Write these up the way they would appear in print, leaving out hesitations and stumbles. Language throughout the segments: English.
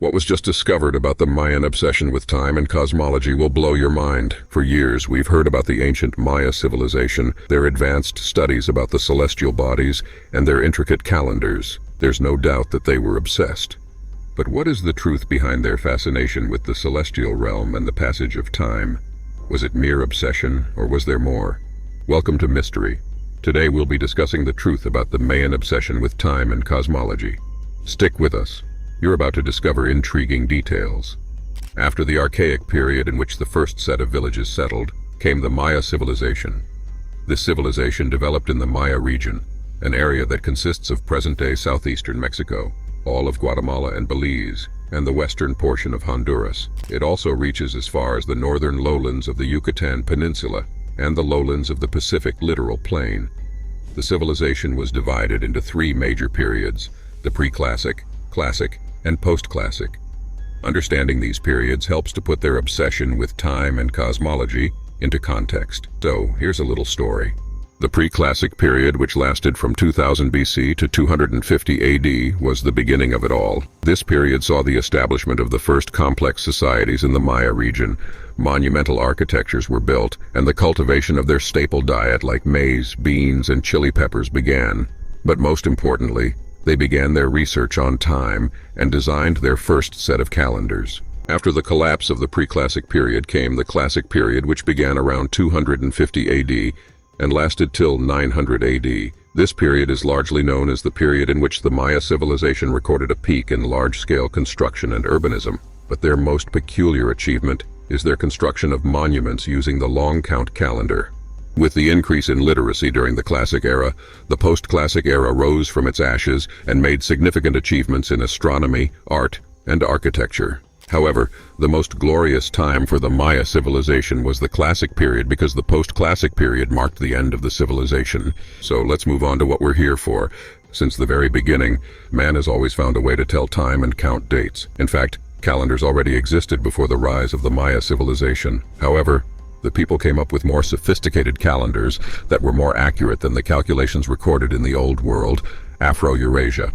What was just discovered about the Mayan obsession with time and cosmology will blow your mind. For years, we've heard about the ancient Maya civilization, their advanced studies about the celestial bodies, and their intricate calendars. There's no doubt that they were obsessed. But what is the truth behind their fascination with the celestial realm and the passage of time? Was it mere obsession, or was there more? Welcome to Mystery. Today we'll be discussing the truth about the Mayan obsession with time and cosmology. Stick with us. You're about to discover intriguing details. After the archaic period in which the first set of villages settled, came the Maya civilization. This civilization developed in the Maya region, an area that consists of present-day southeastern Mexico, all of Guatemala and Belize, and the western portion of Honduras. It also reaches as far as the northern lowlands of the Yucatan Peninsula and the lowlands of the Pacific Littoral Plain. The civilization was divided into three major periods: the pre-classic, classic, and post-classic. Understanding these periods helps to put their obsession with time and cosmology into context. So, here's a little story. The pre-classic period, which lasted from 2000 BC to 250 AD, was the beginning of it all. This period saw the establishment of the first complex societies in the Maya region. Monumental architectures were built, and the cultivation of their staple diet like maize, beans, and chili peppers began. But most importantly, they began their research on time and designed their first set of calendars. After the collapse of the pre-classic period came the classic period, which began around 250 AD and lasted till 900 AD. This period is largely known as the period in which the Maya civilization recorded a peak in large-scale construction and urbanism. But their most peculiar achievement is their construction of monuments using the long count calendar. With the increase in literacy during the classic era, the post-classic era rose from its ashes and made significant achievements in astronomy, art, and architecture. However, the most glorious time for the Maya civilization was the classic period, because the post-classic period marked the end of the civilization. So let's move on to what we're here for. Since the very beginning, man has always found a way to tell time and count dates. In fact, calendars already existed before the rise of the Maya civilization. However, the people came up with more sophisticated calendars that were more accurate than the calculations recorded in the Old World, Afro-Eurasia.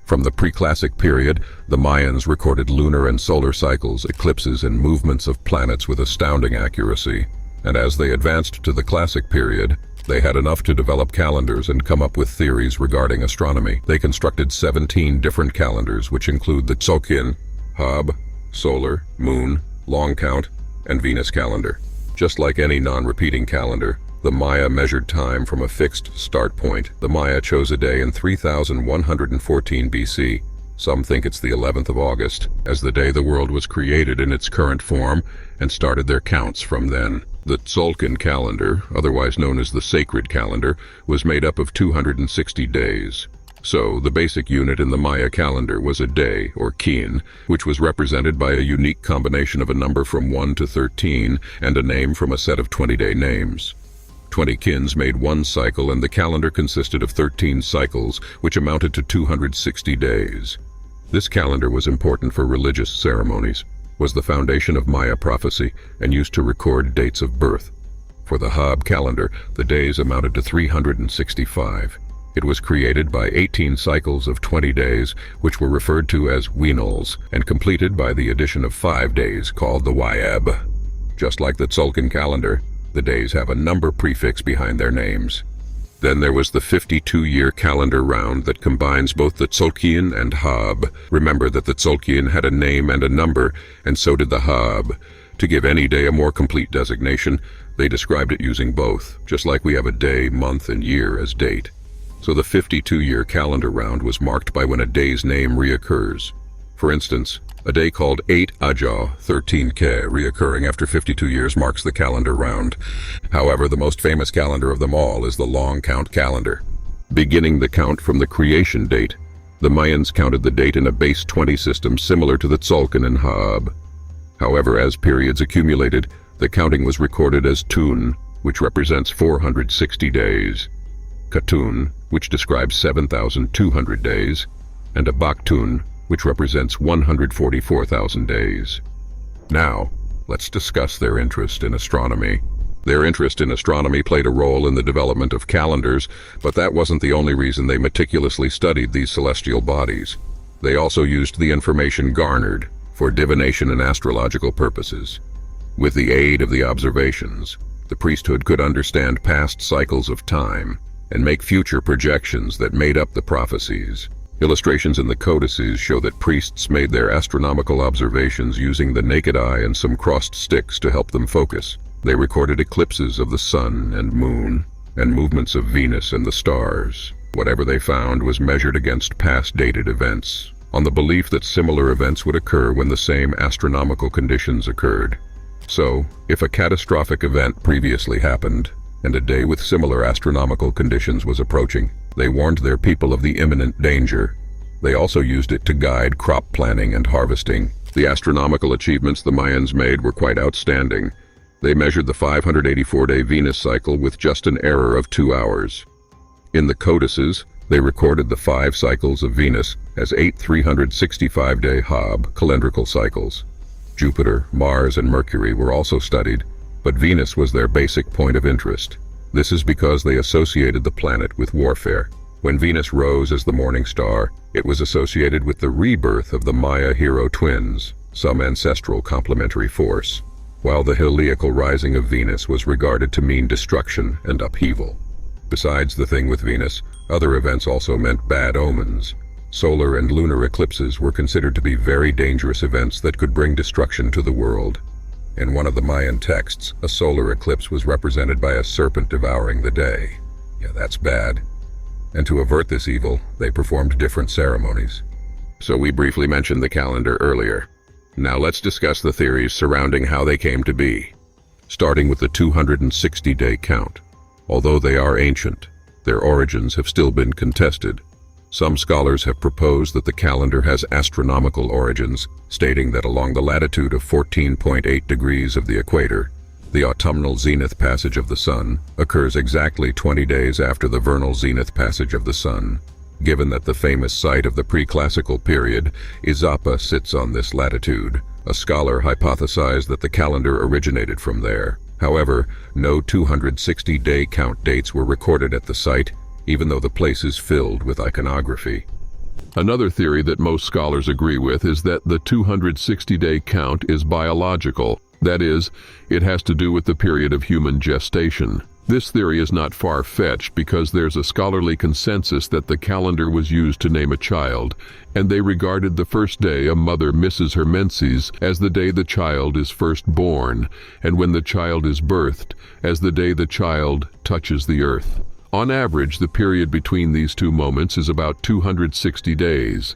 From the pre-classic period, the Mayans recorded lunar and solar cycles, eclipses, and movements of planets with astounding accuracy. And as they advanced to the classic period, they had enough to develop calendars and come up with theories regarding astronomy. They constructed 17 different calendars, which include the Tzolk'in, Hab, solar, moon, long count, and Venus calendar. Just like any non-repeating calendar, the Maya measured time from a fixed start point. The Maya chose a day in 3114 BC. Some think it's the 11th of August, as the day the world was created in its current form, and started their counts from then. The Tzolk'in calendar, otherwise known as the sacred calendar, was made up of 260 days. So, the basic unit in the Maya calendar was a day, or kin, which was represented by a unique combination of a number from 1 to 13 and a name from a set of 20-day names. 20 kins made one cycle, and the calendar consisted of 13 cycles, which amounted to 260 days. This calendar was important for religious ceremonies, was the foundation of Maya prophecy, and used to record dates of birth. For the Hab calendar, the days amounted to 365. It was created by 18 cycles of 20 days, which were referred to as Wenols, and completed by the addition of 5 days called the Wayeb. Just like the Tzolk'in calendar, the days have a number prefix behind their names. Then there was the 52-year calendar round that combines both the Tzolk'in and Hab. Remember that the Tzolk'in had a name and a number, and so did the Hab. To give any day a more complete designation, they described it using both, just like we have a day, month, and year as date. So the 52-year calendar round was marked by when a day's name reoccurs. For instance, a day called 8 Ajah, 13K, reoccurring after 52 years marks the calendar round. However, the most famous calendar of them all is the long count calendar. Beginning the count from the creation date, the Mayans counted the date in a base 20 system similar to the Tzolk'in and Hab. However, as periods accumulated, the counting was recorded as Tun, which represents 460 days. Katun, which describes 7,200 days, and a Baktun, which represents 144,000 days. Now, let's discuss their interest in astronomy. Their interest in astronomy played a role in the development of calendars, but that wasn't the only reason they meticulously studied these celestial bodies. They also used the information garnered for divination and astrological purposes. With the aid of the observations, the priesthood could understand past cycles of time and make future projections that made up the prophecies. Illustrations in the codices show that priests made their astronomical observations using the naked eye and some crossed sticks to help them focus. They recorded eclipses of the sun and moon, and movements of Venus and the stars. Whatever they found was measured against past dated events, on the belief that similar events would occur when the same astronomical conditions occurred. So, if a catastrophic event previously happened, and a day with similar astronomical conditions was approaching, they warned their people of the imminent danger. They also used it to guide crop planting and harvesting. The astronomical achievements the Mayans made were quite outstanding. They measured the 584-day Venus cycle with just an error of 2 hours. In the codices, they recorded the 5 cycles of Venus as 8 365-day Hab calendrical cycles. Jupiter, Mars, and Mercury were also studied, but Venus was their basic point of interest. This is because they associated the planet with warfare. When Venus rose as the morning star, it was associated with the rebirth of the Maya hero twins, some ancestral complementary force, while the heliacal rising of Venus was regarded to mean destruction and upheaval. Besides the thing with Venus, other events also meant bad omens. Solar and lunar eclipses were considered to be very dangerous events that could bring destruction to the world. In one of the Mayan texts, a solar eclipse was represented by a serpent devouring the day. Yeah, that's bad. And to avert this evil, they performed different ceremonies. So we briefly mentioned the calendar earlier. Now let's discuss the theories surrounding how they came to be. Starting with the 260-day count. Although they are ancient, their origins have still been contested. Some scholars have proposed that the calendar has astronomical origins, stating that along the latitude of 14.8 degrees of the equator, the autumnal zenith passage of the sun occurs exactly 20 days after the vernal zenith passage of the sun. Given that the famous site of the pre-classical period, Izapa, sits on this latitude, a scholar hypothesized that the calendar originated from there. However, no 260-day count dates were recorded at the site, even though the place is filled with iconography. Another theory that most scholars agree with is that the 260-day count is biological. That is, it has to do with the period of human gestation. This theory is not far-fetched because there's a scholarly consensus that the calendar was used to name a child, and they regarded the first day a mother misses her menses as the day the child is first born, and when the child is birthed as the day the child touches the earth. On average, the period between these two moments is about 260 days.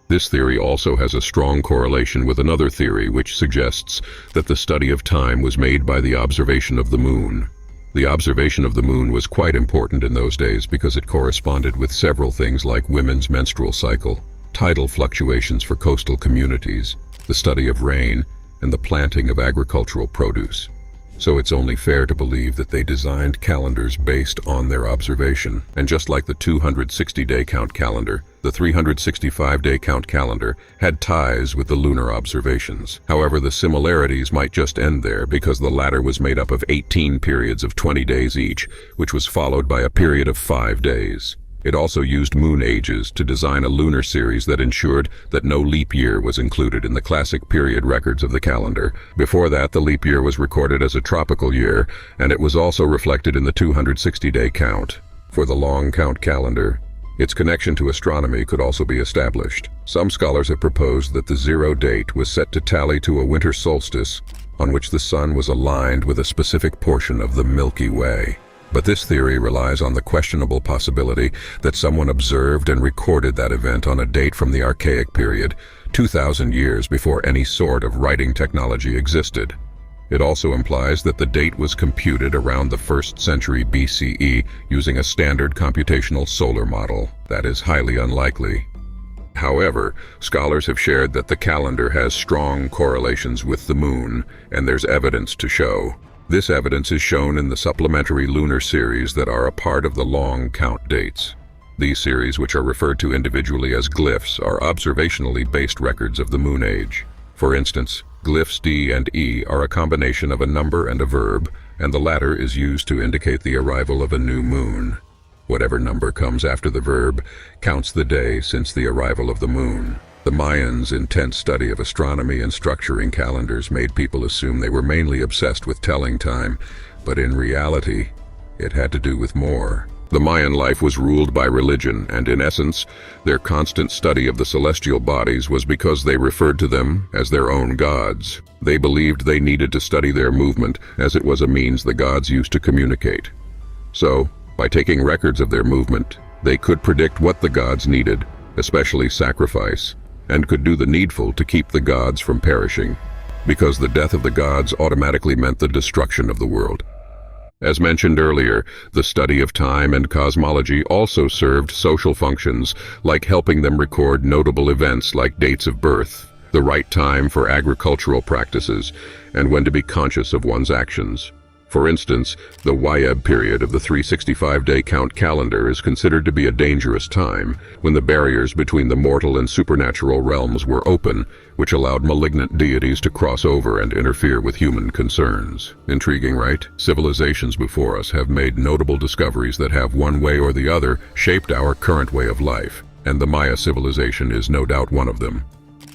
This theory also has a strong correlation with another theory which suggests that the study of time was made by the observation of the moon. The observation of the moon was quite important in those days because it corresponded with several things like women's menstrual cycle, tidal fluctuations for coastal communities, the study of rain, and the planting of agricultural produce. So it's only fair to believe that they designed calendars based on their observation. And just like the 260-day count calendar, the 365-day count calendar had ties with the lunar observations. However, the similarities might just end there because the latter was made up of 18 periods of 20 days each, which was followed by a period of 5 days. It also used moon ages to design a lunar series that ensured that no leap year was included in the classic period records of the calendar. Before that, the leap year was recorded as a tropical year, and it was also reflected in the 260-day count. For the long count calendar, its connection to astronomy could also be established. Some scholars have proposed that the 0 date was set to tally to a winter solstice on which the sun was aligned with a specific portion of the Milky Way. But this theory relies on the questionable possibility that someone observed and recorded that event on a date from the Archaic period, 2,000 years before any sort of writing technology existed. It also implies that the date was computed around the 1st century BCE using a standard computational solar model. That is highly unlikely. However, scholars have shared that the calendar has strong correlations with the moon, and there's evidence to show. This evidence is shown in the supplementary lunar series that are a part of the long count dates. These series, which are referred to individually as glyphs, are observationally based records of the moon age. For instance, glyphs D and E are a combination of a number and a verb, and the latter is used to indicate the arrival of a new moon. whatever number comes after the verb, counts the day since the arrival of the moon. The Mayans' intense study of astronomy and structuring calendars made people assume they were mainly obsessed with telling time, but in reality, it had to do with more. The Mayan life was ruled by religion, and in essence, their constant study of the celestial bodies was because they referred to them as their own gods. They believed they needed to study their movement, as it was a means the gods used to communicate. So, by taking records of their movement, they could predict what the gods needed, especially sacrifice, and could do the needful to keep the gods from perishing, because the death of the gods automatically meant the destruction of the world. As mentioned earlier, the study of time and cosmology also served social functions, like helping them record notable events like dates of birth, the right time for agricultural practices, and when to be conscious of one's actions. For instance, the Wayeb period of the 365-day count calendar is considered to be a dangerous time, when the barriers between the mortal and supernatural realms were open, which allowed malignant deities to cross over and interfere with human concerns. Intriguing, right? Civilizations before us have made notable discoveries that have, one way or the other, shaped our current way of life, and the Maya civilization is no doubt one of them.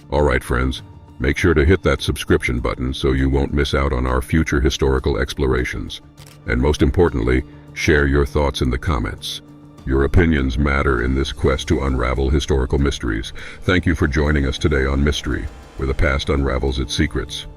All right, friends. Make sure to hit that subscription button so you won't miss out on our future historical explorations. And most importantly, share your thoughts in the comments. Your opinions matter in this quest to unravel historical mysteries. Thank you for joining us today on Mystery, where the past unravels its secrets.